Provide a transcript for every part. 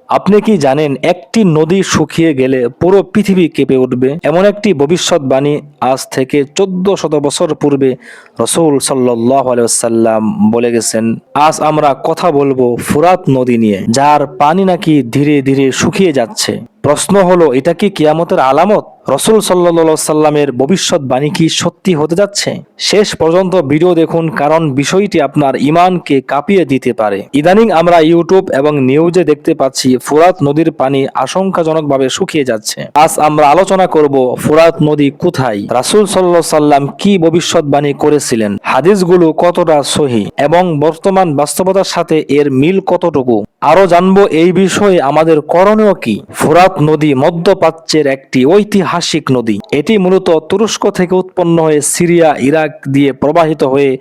আপনি কি জানেন একটি নদী শুকিয়ে গেলে পুরো পৃথিবী কেঁপে উঠবে? এমন একটি ভবিষ্যৎবাণী আজ থেকে 1400 বছর পূর্বে রাসূল সাল্লাল্লাহু আলাইহি ওয়াসাল্লাম বলে গেছেন। আজ আমরা কথা বলবো ফুরাত নদী নিয়ে, যার পানি নাকি ধীরে ধীরে শুকিয়ে যাচ্ছে। প্রশ্ন হলো, এটা কি কিয়ামতের আলামত? রাসূল সাল্লাল্লাহু আলাইহি সাল্লামের ভবিষ্যৎবাণী কি সত্যি হতে যাচ্ছে? শেষ পর্যন্ত ভিডিও দেখুন, কারণ বিষয়টি আপনার ঈমানকে কাঁপিয়ে দিতে পারে। ইদানিং আমরা ইউটিউব এবং নিউজে দেখতে পাচ্ছি ফুরাত নদীর পানি আশঙ্কাজনকভাবে শুকিয়ে যাচ্ছে। আজ আমরা আলোচনা করব ফুরাত নদী কোথায়, রাসূল সাল্লাল্লাহু আলাইহি সাল্লাম কি ভবিষ্যৎবাণী করেছিলেন, হাদিসগুলো কতটা সহিহ এবং বর্তমান বাস্তবতার সাথে এর মিল কতটুকু। আরো জানবো এই বিষয়ে আমাদের করণীয় কি। ফুরাত নদী মধ্যপ্রাচ্যের একটি ঐতিহাসিক নদী। এটি মূলত তুরস্ক থেকে উৎপন্ন হয়ে সিরিয়া, ইরাক দিয়ে প্রবাহিত হয়ে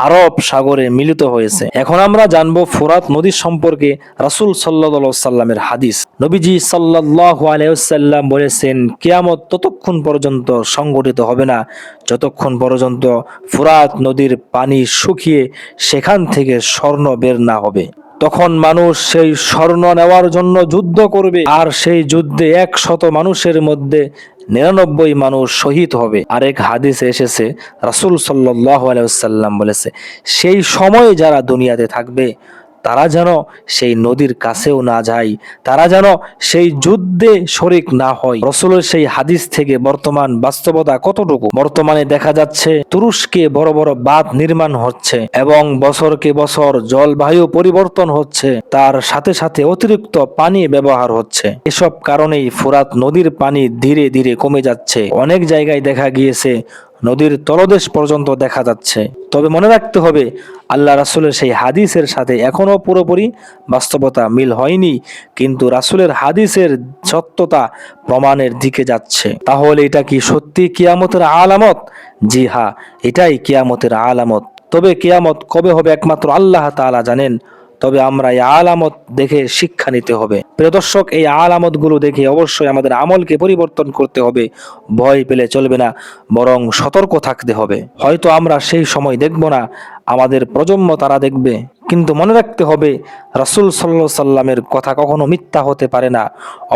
আরব সাগরে মিলিত হয়েছে। এখন আমরা জানবো ফুরাত নদী সম্পর্কে রাসূল সাল্লাল্লাহু আলাইহি সাল্লামের হাদিস। নবীজি সাল্লাল্লাহু আলাইহি ওয়াসাল্লাম বলেছেন, কিয়ামত ততক্ষণ পর্যন্ত সংঘটিত হবে না যতক্ষণ পর্যন্ত ফুরাত নদীর পানি শুকিয়ে সেখান থেকে স্বর্ণ বের না হবে। তখন মানুষ সেই স্বর্ণ নেওয়ার জন্য যুদ্ধ করবে, আর সেই যুদ্ধে 100 মানুষের মধ্যে 99 মানুষ শহীদ হবে। আরেক হাদিসে এসেছে, রাসূল সাল্লাল্লাহু আলাইহি ওয়াসাল্লাম বলেছে, সেই সময় যারা দুনিয়াতে থাকবে তারা যেন সেই নদীর কাছেও না যায়, তারা যেন সেই যুদ্ধে শরিক না হয়। রাসূলের সেই হাদিস থেকে বর্তমান বাস্তবতা কতটুকু? বর্তমানে দেখা যাচ্ছে তুরস্কে বড় বড় বাঁধ নির্মাণ হচ্ছে এবং বছরকে বছর জলবায়ু পরিবর্তন হচ্ছে, তার সাথে সাথে অতিরিক্ত পানি ব্যবহার হচ্ছে। এসব কারণেই ফুরাত নদীর পানি ধীরে ধীরে কমে যাচ্ছে। অনেক জায়গায় দেখা গিয়েছে নদীর তলদেশ পর্যন্ত দেখা যাচ্ছে। তবে মনে রাখতে হবে, আল্লাহ রাসূলের সেই হাদিসের সাথে এখনো পুরোপুরি বাস্তবতা মিল হয়নি, কিন্তু রাসূলের হাদিসের সত্যতা প্রমাণের দিকে যাচ্ছে। তাহলে এটা কি সত্যি কিয়ামতের আলামত? জি হ্যাঁ, এটাই কিয়ামতের আলামত। তবে কিয়ামত কবে হবে একমাত্র আল্লাহ তাআলা জানেন। তবে আমরা এই আলামত দেখে শিক্ষা নিতে হবে। প্রিয় দর্শক, এই আলামতগুলো দেখে অবশ্যই আমাদের আমলকে পরিবর্তন করতে হবে। ভয় পেলে চলবে না, বরং সতর্ক থাকতে হবে। হয়তো আমরা সেই সময় দেখব না, আমাদের প্রজন্ম তারা দেখবে, কিন্তু মনে রাখতে হবে রাসূল সাল্লাল্লাহু আলাইহি সাল্লামের কথা কখনো মিথ্যা হতে পারে না।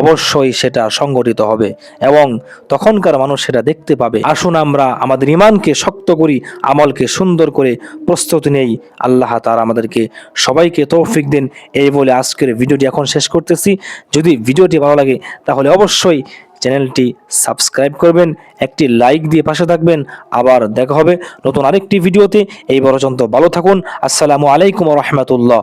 অবশ্যই সেটা সংগঠিত হবে এবং তখনকার মানুষ সেটা দেখতে পাবে। আসুন আমরা আমাদের ঈমানকে শক্ত করি, আমলকে সুন্দর করে প্রস্তুতি নেই। আল্লাহ তাআলা আমাদেরকে সবাইকে তৌফিক দিন। এই বলে আজকের ভিডিওটি এখন শেষ করতেছি। যদি ভিডিওটি ভালো লাগে তাহলে অবশ্যই চ্যানেলটি সাবস্ক্রাইব করবেন, একটি লাইক দিয়ে পাশে থাকবেন। আবার দেখা হবে নতুন আরেকটি ভিডিওতে। এই পর্যন্ত ভালো থাকুন। আসসালামু আলাইকুম ওয়া রাহমাতুল্লাহ।